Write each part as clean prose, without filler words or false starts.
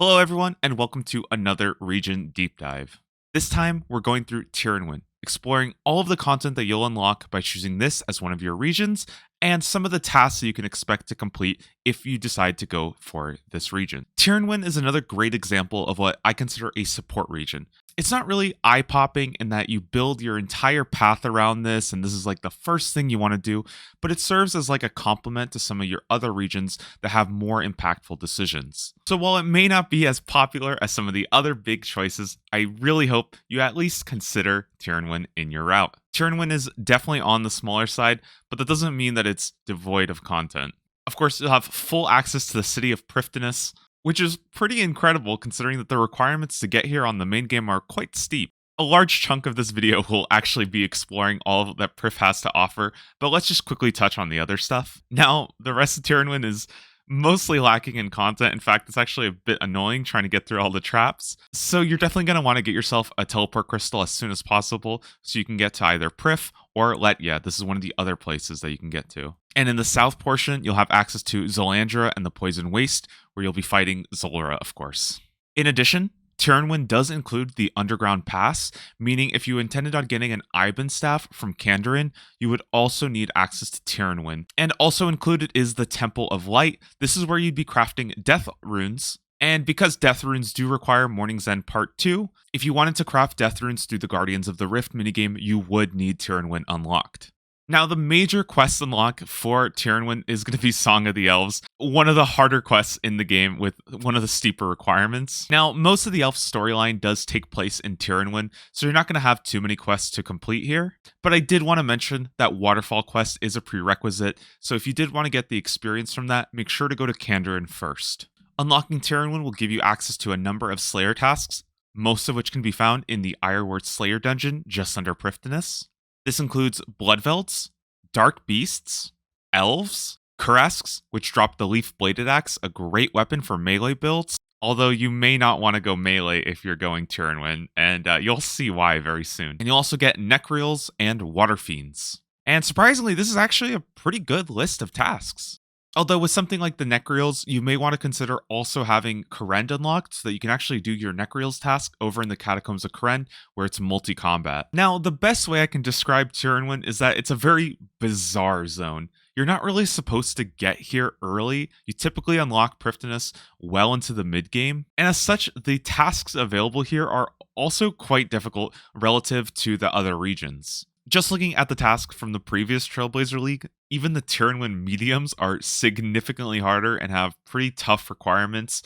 Hello everyone, and welcome to another region deep dive. This time, we're going through Tirannwn, exploring all of the content that you'll unlock by choosing this as one of your regions, and some of the tasks that you can expect to complete if you decide to go for this region. Tirannwn is another great example of what I consider a support region. It's not really eye-popping in that you build your entire path around this, and this is like the first thing you want to do, but it serves as like a complement to some of your other regions that have more impactful decisions. So while it may not be as popular as some of the other big choices, I really hope you at least consider Tirannwn in your route. Tirannwn is definitely on the smaller side, but that doesn't mean that it's devoid of content. Of course, you'll have full access to the city of Priffdinas, which is pretty incredible considering that the requirements to get here on the main game are quite steep. A large chunk of this video will actually be exploring all that Priff has to offer, but let's just quickly touch on the other stuff. Now, the rest of Tirannwn is mostly lacking in content. In fact, it's actually a bit annoying trying to get through all the traps. So you're definitely going to want to get yourself a teleport crystal as soon as possible so you can get to either Priff or Lletya. This is one of the other places that you can get to. And in the south portion, you'll have access to Zulrah and the Poison Waste, where you'll be fighting Zulrah, of course. In addition, Tirannwn does include the Underground Pass, meaning if you intended on getting an Iban staff from Kandarin, you would also need access to Tirannwn. And also included is the Temple of Light. This is where you'd be crafting death runes. And because death runes do require Morning's End Part 2, if you wanted to craft death runes through the Guardians of the Rift minigame, you would need Tirannwn unlocked. Now, the major quest unlock for Tirannwn is going to be Song of the Elves, one of the harder quests in the game with one of the steeper requirements. Now, most of the elf storyline does take place in Tirannwn, so you're not going to have too many quests to complete here. But I did want to mention that Waterfall quest is a prerequisite, so if you did want to get the experience from that, make sure to go to Kandarin first. Unlocking Tirannwn will give you access to a number of Slayer tasks, most of which can be found in the Ireward Slayer dungeon just under Priffdinas. This includes Bloodvelds, Dark Beasts, Elves, Kurasks, which drop the Leaf-Bladed Axe, a great weapon for melee builds, although you may not want to go melee if you're going Tirannwn, and you'll see why very soon. And you'll also get Necreals and Water Fiends. And surprisingly, this is actually a pretty good list of tasks. Although with something like the Necreals, you may want to consider also having Karen unlocked so that you can actually do your Necreals task over in the Catacombs of Karen, where it's multi-combat. Now, the best way I can describe Tirannwn is that it's a very bizarre zone. You're not really supposed to get here early. You typically unlock Priffdinas well into the mid-game, and as such, the tasks available here are also quite difficult relative to the other regions. Just looking at the task from the previous Trailblazer League, even the Tirannwn mediums are significantly harder and have pretty tough requirements.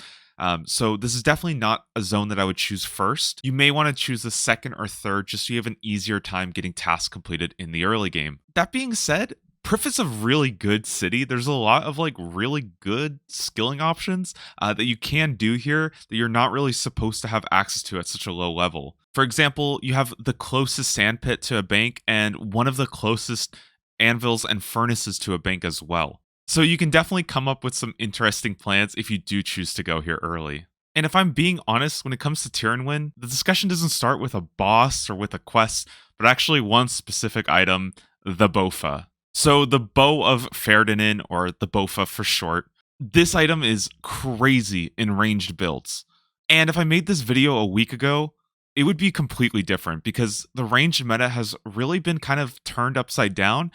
So this is definitely not a zone that I would choose first. You may want to choose the second or third just so you have an easier time getting tasks completed in the early game. That being said, Priff is a really good city. There's a lot of like really good skilling options that you can do here that you're not really supposed to have access to at such a low level. For example, you have the closest sandpit to a bank and one of the closest anvils and furnaces to a bank as well. So you can definitely come up with some interesting plans if you do choose to go here early. And if I'm being honest, when it comes to Tirannwn, the discussion doesn't start with a boss or with a quest, but actually one specific item, the BoFA. So the Bow of Ferdinand, or the BoFA for short, this item is crazy in ranged builds. And if I made this video a week ago, it would be completely different because the ranged meta has really been kind of turned upside down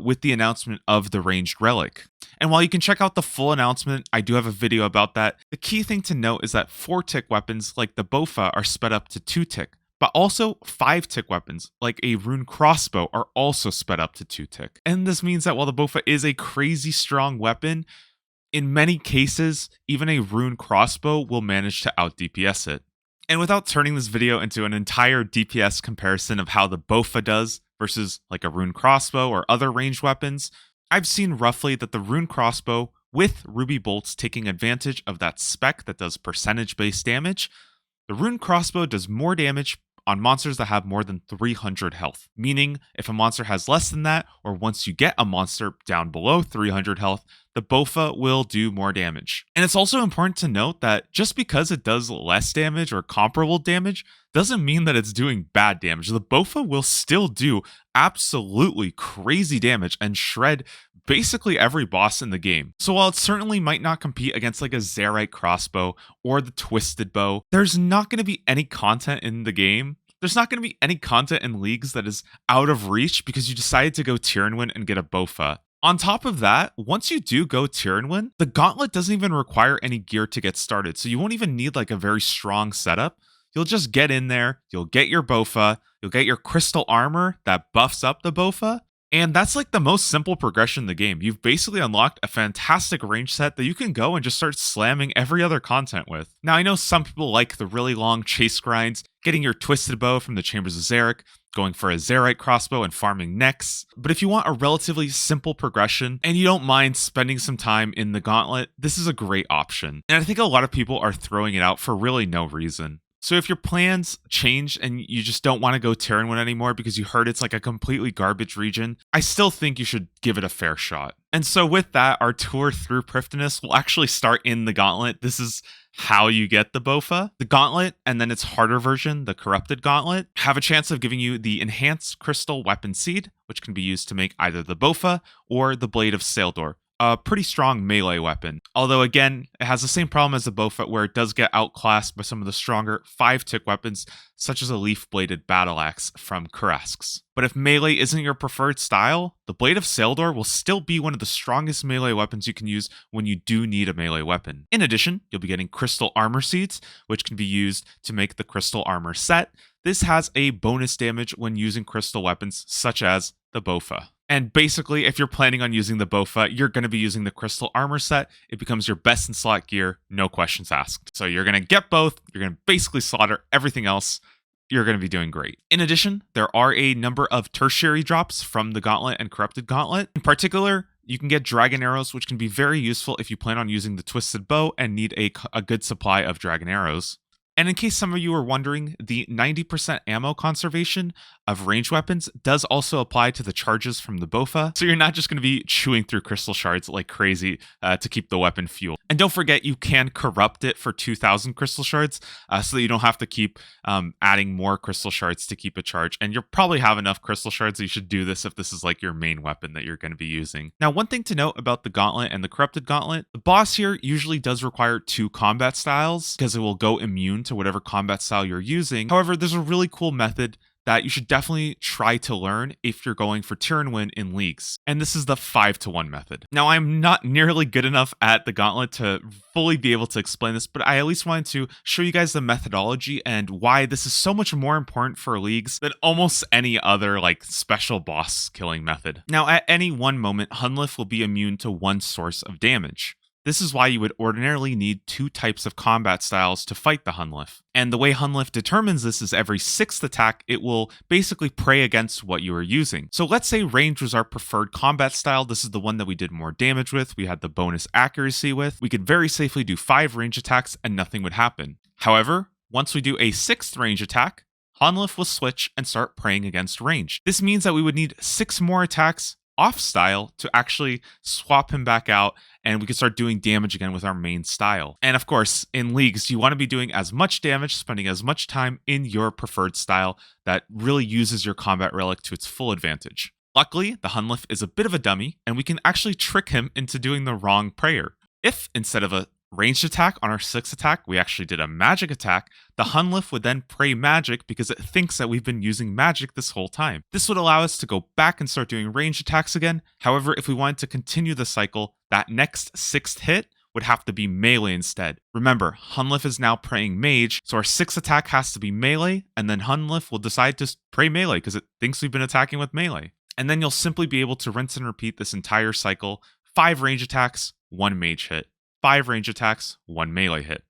with the announcement of the ranged relic. And while you can check out the full announcement, I do have a video about that. The key thing to note is that 4-tick weapons like the BoFA are sped up to 2-tick. But also 5-tick weapons, like a rune crossbow, are also sped up to 2-tick. And this means that while the BoFA is a crazy strong weapon, in many cases, even a rune crossbow will manage to out DPS it. And without turning this video into an entire DPS comparison of how the BoFA does versus like a rune crossbow or other ranged weapons, I've seen roughly that the rune crossbow, with ruby bolts taking advantage of that spec that does percentage-based damage, the rune crossbow does more damage on monsters that have more than 300 health, meaning if a monster has less than that, or once you get a monster down below 300 health, the BoFA will do more damage. And it's also important to note that just because it does less damage or comparable damage doesn't mean that it's doing bad damage. The BoFA will still do absolutely crazy damage and shred basically every boss in the game. So while it certainly might not compete against like a Zerite crossbow or the twisted bow, there's not going to be any content in the game. There's not going to be any content in leagues that is out of reach because you decided to go Tirannwn and get a BoFA. On top of that, once you do go Tirannwn, the Gauntlet doesn't even require any gear to get started. So you won't even need like a very strong setup. You'll just get in there, you'll get your BoFA, you'll get your crystal armor that buffs up the BoFA, and that's like the most simple progression in the game. You've basically unlocked a fantastic range set that you can go and just start slamming every other content with. Now, I know some people like the really long chase grinds, getting your twisted bow from the Chambers of Xeric, going for a Zerite crossbow and farming next. But if you want a relatively simple progression and you don't mind spending some time in the Gauntlet, this is a great option. And I think a lot of people are throwing it out for really no reason. So if your plans change and you just don't want to go Tirannwn anymore because you heard it's like a completely garbage region, I still think you should give it a fair shot. And so with that, our tour through Priffdinas will actually start in the Gauntlet. This is how you get the BoFA. The Gauntlet, and then its harder version, the Corrupted Gauntlet, have a chance of giving you the Enhanced Crystal Weapon Seed, which can be used to make either the BoFA or the Blade of Saildor. A pretty strong melee weapon. Although again, it has the same problem as the BoFA where it does get outclassed by some of the stronger 5-tick weapons, such as a leaf-bladed battle axe from Kurask's. But if melee isn't your preferred style, the Blade of Saildor will still be one of the strongest melee weapons you can use when you do need a melee weapon. In addition, you'll be getting Crystal Armor Seeds, which can be used to make the Crystal Armor set. This has a bonus damage when using crystal weapons, such as the BoFA. And basically, if you're planning on using the BoFA, you're going to be using the Crystal Armor set. It becomes your best in slot gear, no questions asked. So you're going to get both. You're going to basically slaughter everything else. You're going to be doing great. In addition, there are a number of tertiary drops from the Gauntlet and Corrupted Gauntlet. In particular, you can get dragon arrows, which can be very useful if you plan on using the Twisted Bow and need a good supply of dragon arrows. And in case some of you are wondering, the 90% ammo conservation of ranged weapons does also apply to the charges from the BoFA, so you're not just going to be chewing through crystal shards like crazy to keep the weapon fueled. And don't forget, you can corrupt it for 2,000 crystal shards, so that you don't have to keep adding more crystal shards to keep it charged. And you'll probably have enough crystal shards, so you should do this if this is like your main weapon that you're going to be using. Now, one thing to note about the Gauntlet and the Corrupted Gauntlet, the boss here usually does require 2 combat styles, because it will go immune to whatever combat style you're using. However, there's a really cool method that you should definitely try to learn if you're going for Tirannwn in leagues. And this is the 5-to-1 method. Now, I'm not nearly good enough at the Gauntlet to fully be able to explain this, but I at least wanted to show you guys the methodology and why this is so much more important for leagues than almost any other like special boss killing method. Now, at any one moment, Hunlif will be immune to 1 source of damage. This is why you would ordinarily need 2 types of combat styles to fight the Hunlif. And the way Hunlif determines this is every 6th attack, it will basically pray against what you are using. So let's say range was our preferred combat style. This is the one that we did more damage with. We had the bonus accuracy with. We could very safely do 5 range attacks and nothing would happen. However, once we do a 6th range attack, Hunlif will switch and start praying against range. This means that we would need 6 more attacks off style to actually swap him back out, and we can start doing damage again with our main style. And of course, in leagues, you want to be doing as much damage, spending as much time in your preferred style that really uses your combat relic to its full advantage. Luckily, the Hunlif is a bit of a dummy, and we can actually trick him into doing the wrong prayer. If instead of a ranged attack on our 6th attack, we actually did a magic attack, the Hunlif would then pray magic because it thinks that we've been using magic this whole time. This would allow us to go back and start doing ranged attacks again. However, if we wanted to continue the cycle, that next 6th hit would have to be melee instead. Remember, Hunlif is now praying mage, so our 6th attack has to be melee, and then Hunlif will decide to pray melee because it thinks we've been attacking with melee. And then you'll simply be able to rinse and repeat this entire cycle, 5 range attacks, 1 mage hit. 5 range attacks, 1 melee hit.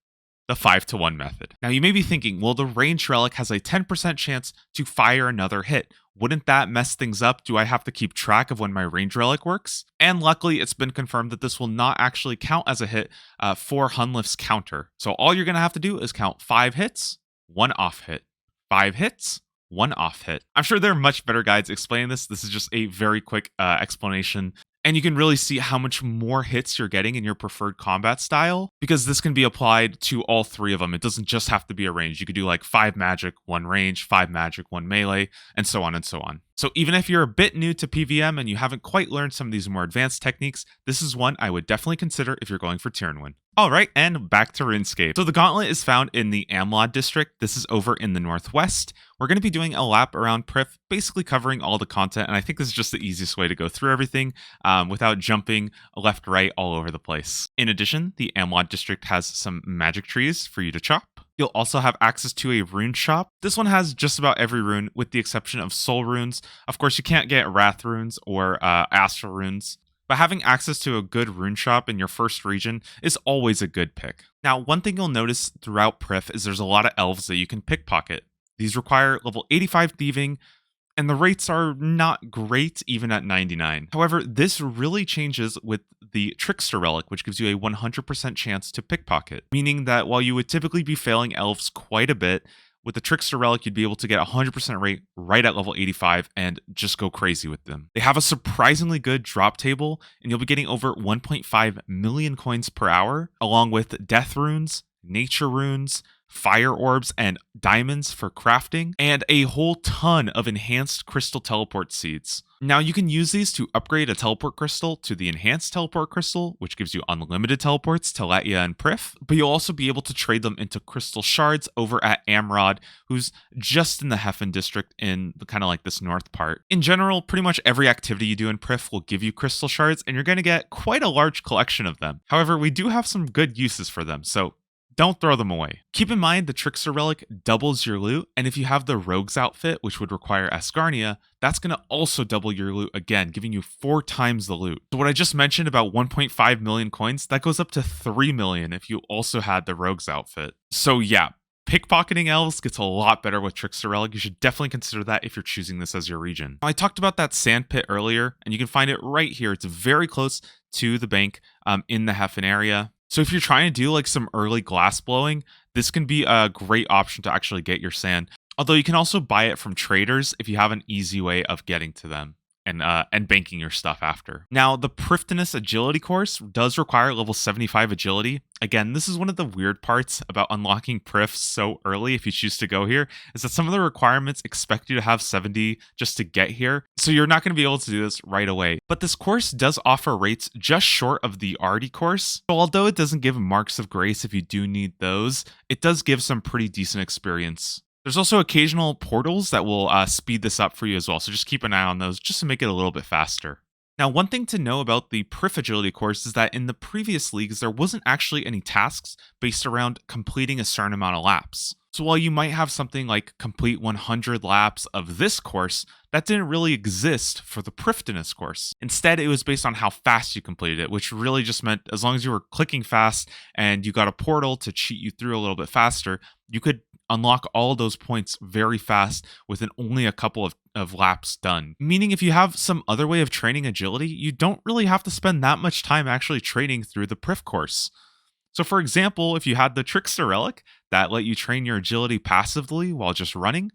The 5-to-1 method. Now you may be thinking, well, the ranged relic has a 10% chance to fire another hit. Wouldn't that mess things up? Do I have to keep track of when my ranged relic works? And luckily, it's been confirmed that this will not actually count as a hit for Hunlif's counter. So all you're going to have to do is count 5 hits, 1 off hit. 5 hits, 1 off hit. I'm sure there are much better guides explaining this. This is just a very quick explanation. And you can really see how much more hits you're getting in your preferred combat style, because this can be applied to all 3 of them. It doesn't just have to be a range. You could do like 5 magic, 1 range, 5 magic, 1 melee, and so on and so on. So even if you're a bit new to PVM and you haven't quite learned some of these more advanced techniques, this is one I would definitely consider if you're going for Tirannwn. Alright, and back to RuneScape. So the Gauntlet is found in the Amlod district. This is over in the northwest. We're going to be doing a lap around Priff, basically covering all the content, and I think this is just the easiest way to go through everything without jumping left, right, all over the place. In addition, the Amlod district has some magic trees for you to chop. You'll also have access to a rune shop. This one has just about every rune with the exception of soul runes. Of course, you can't get wrath runes or astral runes, but having access to a good rune shop in your first region is always a good pick. Now, one thing you'll notice throughout Priff is there's a lot of elves that you can pickpocket. These require level 85 thieving, and the rates are not great even at 99. However, this really changes with the Trickster Relic, which gives you a 100% chance to pickpocket, meaning that while you would typically be failing elves quite a bit, with the Trickster Relic, you'd be able to get a 100% rate right at level 85 and just go crazy with them. They have a surprisingly good drop table, and you'll be getting over 1.5 million coins per hour, along with death runes, nature runes, fire orbs, and diamonds for crafting, and a whole ton of enhanced crystal teleport seeds. Now you can use these to upgrade a teleport crystal to the enhanced teleport crystal, which gives you unlimited teleports to Lletya and Priff, but you'll also be able to trade them into crystal shards over at Amrod, who's just in the Heffen district in kind of like this north part. In general, pretty much every activity you do in Priff will give you crystal shards, and you're going to get quite a large collection of them. However, we do have some good uses for them, so don't throw them away. Keep in mind the Trickster Relic doubles your loot, and if you have the Rogue's outfit, which would require Asgarnia, that's going to also double your loot again, giving you 4 times the loot. So what I just mentioned about 1.5 million coins, that goes up to 3 million if you also had the Rogue's outfit. So yeah, pickpocketing elves gets a lot better with Trickster Relic. You should definitely consider that if you're choosing this as your region. I talked about that sand pit earlier, and you can find it right here. It's very close to the bank in the Heffen area. So if you're trying to do like some early glass blowing, this can be a great option to actually get your sand. Although you can also buy it from traders if you have an easy way of getting to them and banking your stuff after. Now, the Priffdinas agility course does require level 75 agility. Again, this is one of the weird parts about unlocking Priff so early if you choose to go here, is that some of the requirements expect you to have 70 just to get here. So you're not going to be able to do this right away. But this course does offer rates just short of the Arty course. So although it doesn't give marks of grace if you do need those, it does give some pretty decent experience. There's also occasional portals that will speed this up for you as well, so just keep an eye on those just to make it a little bit faster. Now, one thing to know about the Priff Agility course is that in the previous leagues, there wasn't actually any tasks based around completing a certain amount of laps. So while you might have something like complete 100 laps of this course, that didn't really exist for the Priffdinas course. Instead, it was based on how fast you completed it, which really just meant as long as you were clicking fast and you got a portal to cheat you through a little bit faster, you could unlock all those points very fast within only a couple of laps done. Meaning if you have some other way of training agility, you don't really have to spend that much time actually training through the Priff course. So for example, if you had the Trickster Relic that let you train your agility passively while just running,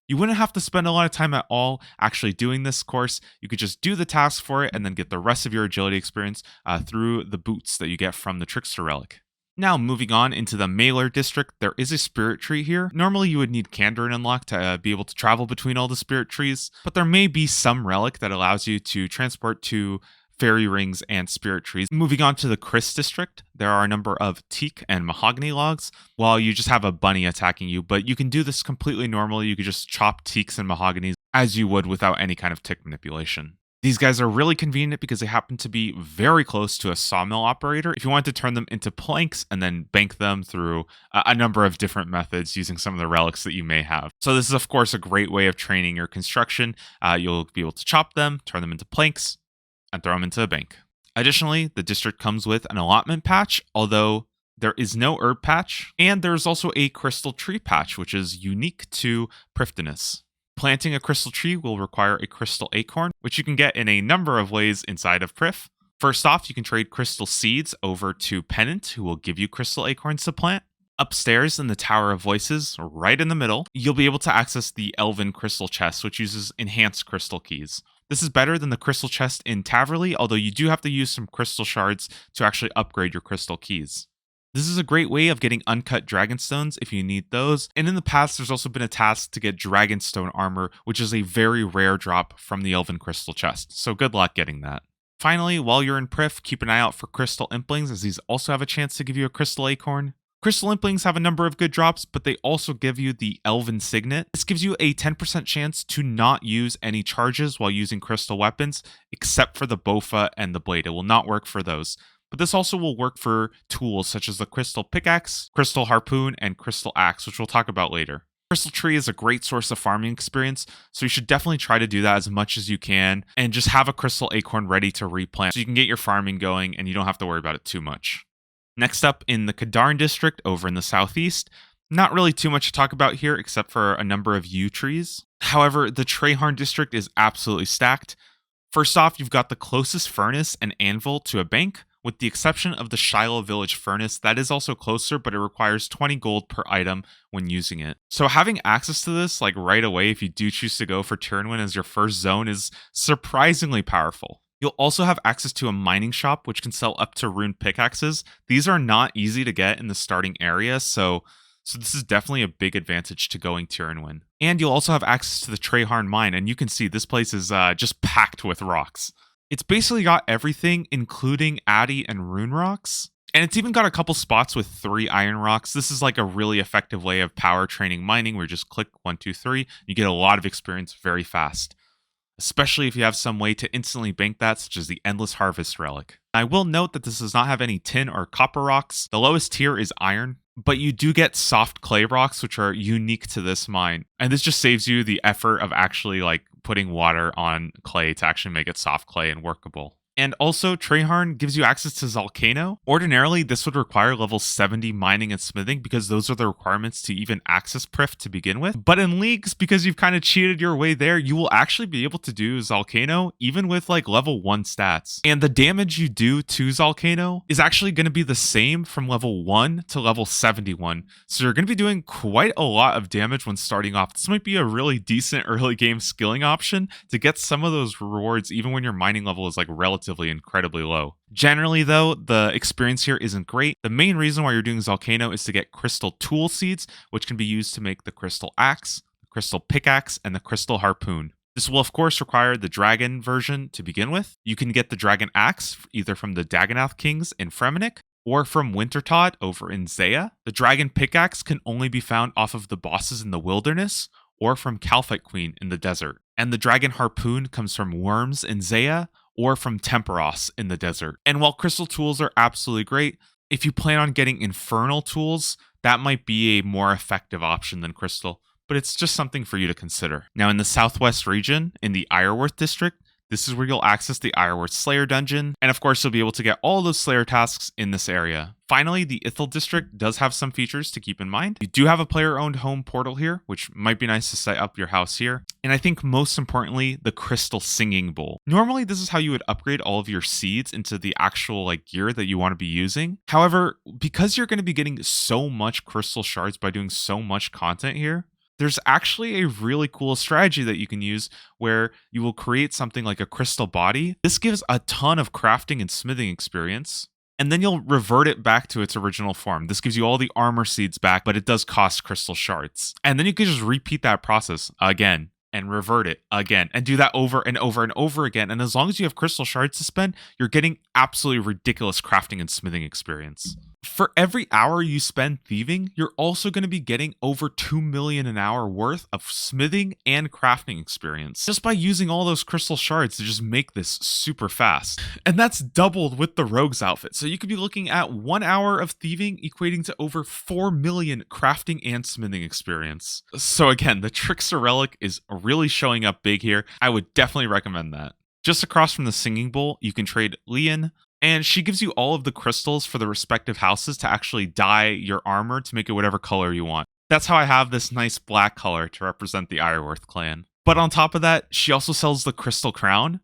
you wouldn't have to spend a lot of time at all actually doing this course. You could just do the task for it and then get the rest of your agility experience through the boots that you get from the Trickster Relic. Now, moving on into the Mailer District, there is a spirit tree here. Normally, you would need Kandarin unlocked to be able to travel between all the spirit trees, but there may be some relic that allows you to transport to fairy rings and spirit trees. Moving on to the Chris District, there are a number of teak and mahogany logs, while you just have a bunny attacking you, but you can do this completely normally. You could just chop teaks and mahoganies as you would without any kind of tick manipulation. These guys are really convenient because they happen to be very close to a sawmill operator if you want to turn them into planks and then bank them through a number of different methods using some of the relics that you may have. So this is, of course, a great way of training your construction. You'll be able to chop them, turn them into planks, and throw them into a bank. Additionally, the district comes with an allotment patch, although there is no herb patch, and there's also a crystal tree patch, which is unique to Priffdinas. Planting a crystal tree will require a crystal acorn, which you can get in a number of ways inside of Priff. First off, you can trade crystal seeds over to Pennant, who will give you crystal acorns to plant. Upstairs in the Tower of Voices, right in the middle, you'll be able to access the Elven Crystal Chest, which uses enhanced crystal keys. This is better than the crystal chest in Taverley, although you do have to use some crystal shards to actually upgrade your crystal keys. This is a great way of getting uncut dragonstones if you need those, and in the past there's also been a task to get dragonstone armor, which is a very rare drop from the Elven Crystal chest, so good luck getting that. Finally, while you're in Priff, keep an eye out for crystal implings, as these also have a chance to give you a crystal acorn. Crystal implings have a number of good drops, but they also give you the Elven Signet. This gives you a 10% chance to not use any charges while using crystal weapons, except for the BoFA and the blade. It will not work for those. But this also will work for tools such as the Crystal Pickaxe, Crystal Harpoon, and Crystal Axe, which we'll talk about later. Crystal Tree is a great source of farming experience, so you should definitely try to do that as much as you can, and just have a Crystal Acorn ready to replant so you can get your farming going and you don't have to worry about it too much. Next up, in the Kadarn district over in the southeast, not really too much to talk about here except for a number of yew trees. However, the Treharn district is absolutely stacked. First off, you've got the closest furnace and anvil to a bank, with the exception of the Shiloh Village furnace. That is also closer, but it requires 20 gold per item when using it. So having access to this like right away if you do choose to go for Tirannwn as your first zone is surprisingly powerful. You'll also have access to a mining shop which can sell up to rune pickaxes. These are not easy to get in the starting area, so this is definitely a big advantage to going Tirannwn. And you'll also have access to the Treharn mine, and you can see this place is just packed with rocks. It's basically got everything, including Addy and rune rocks. And it's even got a couple spots with 3 iron rocks. This is like a really effective way of power training mining where you just click 1, 2, 3. You get a lot of experience very fast, especially if you have some way to instantly bank that, such as the Endless Harvest Relic. I will note that this does not have any tin or copper rocks. The lowest tier is iron, but you do get soft clay rocks, which are unique to this mine. And this just saves you the effort of actually like putting water on clay to actually make it soft clay and workable. And also, Treharn gives you access to Volcano. Ordinarily, this would require level 70 mining and smithing because those are the requirements to even access Priff to begin with. But in Leagues, because you've kind of cheated your way there, you will actually be able to do Volcano even with like level 1 stats. And the damage you do to Volcano is actually going to be the same from level 1 to level 71. So you're going to be doing quite a lot of damage when starting off. This might be a really decent early game skilling option to get some of those rewards even when your mining level is like relatively incredibly low. Generally though, the experience here isn't great. The main reason why you're doing Volcano is to get crystal tool seeds, which can be used to make the crystal axe, the crystal pickaxe, and the crystal harpoon. This will of course require the dragon version to begin with. You can get the dragon axe either from the Dagonath Kings in Fremennik or from Wintertodt over in Zeah. The dragon pickaxe can only be found off of the bosses in the wilderness or from Kalphite Queen in the desert. And the dragon harpoon comes from worms in Zeah or from Temperos in the desert. And while crystal tools are absolutely great, if you plan on getting infernal tools, that might be a more effective option than crystal, but it's just something for you to consider. Now in the southwest region, in the Ireworth district, this is where you'll access the Ireworth Slayer dungeon, and of course you'll be able to get all those Slayer tasks in this area. Finally, the Ithil district does have some features to keep in mind. You do have a player-owned home portal here, which might be nice to set up your house here. And I think most importantly, the Crystal Singing Bowl. Normally, this is how you would upgrade all of your seeds into the actual like gear that you want to be using. However, because you're going to be getting so much crystal shards by doing so much content here, there's actually a really cool strategy that you can use where you will create something like a crystal body. This gives a ton of crafting and smithing experience, and then you'll revert it back to its original form. This gives you all the armor seeds back, but it does cost crystal shards. And then you can just repeat that process again and revert it again and do that over and over and over again. And as long as you have crystal shards to spend, you're getting absolutely ridiculous crafting and smithing experience. For every hour you spend thieving, you're also going to be getting over 2 million an hour worth of smithing and crafting experience just by using all those crystal shards to just make this super fast. And that's doubled with the rogue's outfit. So you could be looking at 1 hour of thieving equating to over 4 million crafting and smithing experience. So again, the Trickster Relic is really showing up big here. I would definitely recommend that. Just across from the Singing Bowl, you can trade Leon, and she gives you all of the crystals for the respective houses to actually dye your armor to make it whatever color you want. That's how I have this nice black color to represent the Ireworth clan. But on top of that, she also sells the Crystal Crown.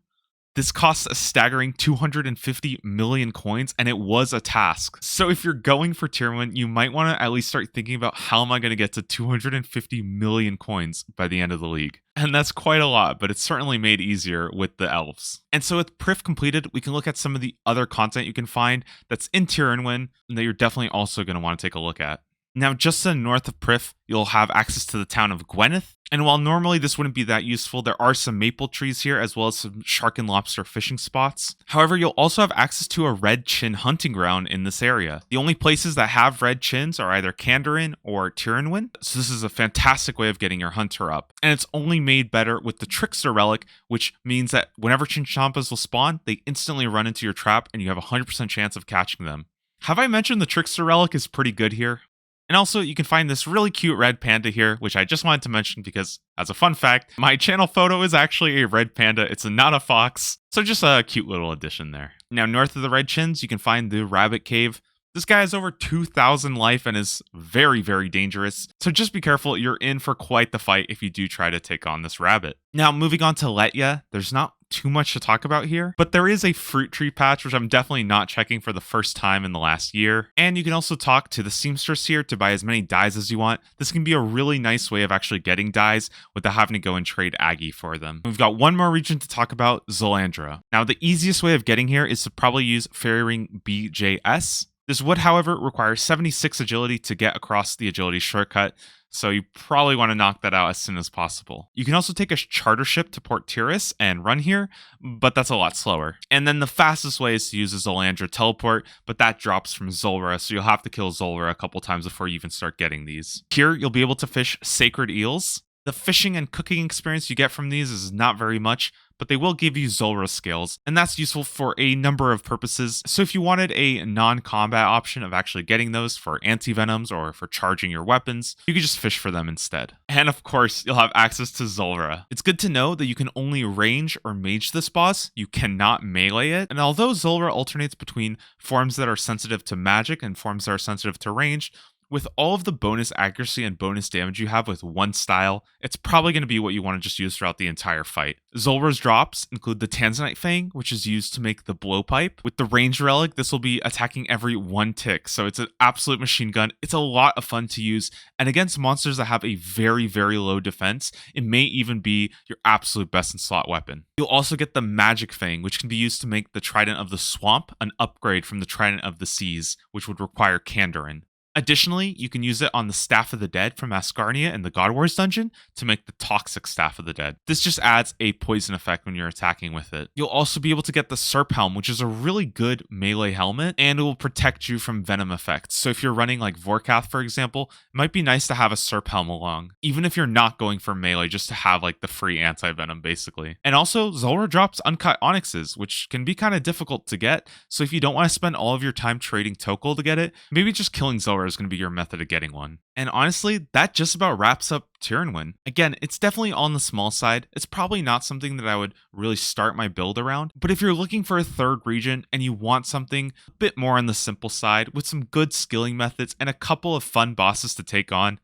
This costs a staggering 250 million coins, and it was a task. So if you're going for Tirannwn, you might want to at least start thinking about how am I going to get to 250 million coins by the end of the league. And that's quite a lot, but it's certainly made easier with the elves. And so with Priff completed, we can look at some of the other content you can find that's in Tirannwn and that you're definitely also going to want to take a look at. Now, just to the north of Priff, you'll have access to the town of Gauntlet. And while normally this wouldn't be that useful, there are some maple trees here as well as some shark and lobster fishing spots. However, you'll also have access to a red chin hunting ground in this area. The only places that have red chins are either Kandarin or Tirannwn, so this is a fantastic way of getting your hunter up. And it's only made better with the Trickster relic, which means that whenever Chinchampas will spawn, they instantly run into your trap and you have a 100% chance of catching them. Have I mentioned the Trickster relic is pretty good here? And also, you can find this really cute red panda here, which I just wanted to mention because, as a fun fact, my channel photo is actually a red panda. It's not a fox. So just a cute little addition there. Now, north of the red chins, you can find the rabbit cave. This guy has over 2,000 life and is very, very dangerous. So just be careful. You're in for quite the fight if you do try to take on this rabbit. Now, moving on to Lletya, there's not too much to talk about here, but there is a fruit tree patch, which I'm definitely not checking for the first time in the last year. And you can also talk to the seamstress here to buy as many dyes as you want. This can be a really nice way of actually getting dyes without having to go and trade Aggie for them. We've got one more region to talk about, Zulrah. Now, the easiest way of getting here is to probably use Fairy Ring BJS. This would, however, require 76 agility to get across the agility shortcut, so you probably want to knock that out as soon as possible. You can also take a charter ship to Port Tiris and run here, but that's a lot slower. And then the fastest way is to use a Zulrah teleport, but that drops from Zulrah, so you'll have to kill Zulrah a couple times before you even start getting these. Here, you'll be able to fish sacred eels. The fishing and cooking experience you get from these is not very much, but they will give you Zulrah scales, and that's useful for a number of purposes. So if you wanted a non-combat option of actually getting those for anti-venoms or for charging your weapons, you could just fish for them instead. And of course, you'll have access to Zulrah. It's good to know that you can only range or mage this boss, you cannot melee it, and although Zulrah alternates between forms that are sensitive to magic and forms that are sensitive to range, with all of the bonus accuracy and bonus damage you have with one style, it's probably going to be what you want to just use throughout the entire fight. Zulrah's drops include the Tanzanite Fang, which is used to make the blowpipe. With the range relic, this will be attacking every one tick, so it's an absolute machine gun. It's a lot of fun to use, and against monsters that have a very, very low defense, it may even be your absolute best in slot weapon. You'll also get the Magic Fang, which can be used to make the Trident of the Swamp, an upgrade from the Trident of the Seas, which would require Kandarin. Additionally, you can use it on the Staff of the Dead from Ascarnia in the God Wars dungeon to make the Toxic Staff of the Dead. This just adds a poison effect when you're attacking with it. You'll also be able to get the Serp Helm, which is a really good melee helmet, and it will protect you from venom effects. So if you're running like Vorkath, for example, it might be nice to have a Serp Helm along, even if you're not going for melee, just to have like the free anti-venom, basically. And also, Zulrah drops uncut onyxes, which can be kind of difficult to get, so if you don't want to spend all of your time trading Tokol to get it, maybe just killing Zulrah is going to be your method of getting one. And honestly, that just about wraps up Tirannwn. Again, it's definitely on the small side. It's probably not something that I would really start my build around, but if you're looking for a third region and you want something a bit more on the simple side with some good skilling methods and a couple of fun bosses to take on,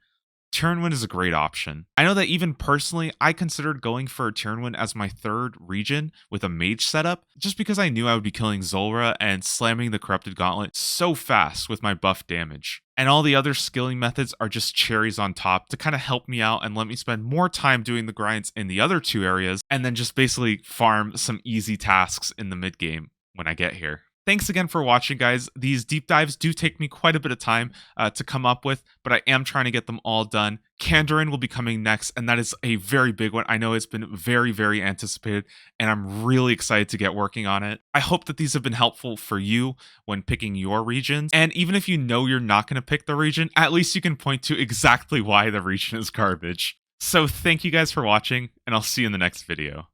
Tirannwn is a great option. I know that even personally, I considered going for Tirannwn as my third region with a mage setup, just because I knew I would be killing Zulrah and slamming the Corrupted Gauntlet so fast with my buff damage. And all the other skilling methods are just cherries on top to kind of help me out and let me spend more time doing the grinds in the other two areas, and then just basically farm some easy tasks in the mid game when I get here. Thanks again for watching, guys. These deep dives do take me quite a bit of time to come up with, but I am trying to get them all done. Kandarin will be coming next, and that is a very big one. I know it's been very, very anticipated, and I'm really excited to get working on it. I hope that these have been helpful for you when picking your regions, and even if you know you're not going to pick the region, at least you can point to exactly why the region is garbage. So thank you guys for watching, and I'll see you in the next video.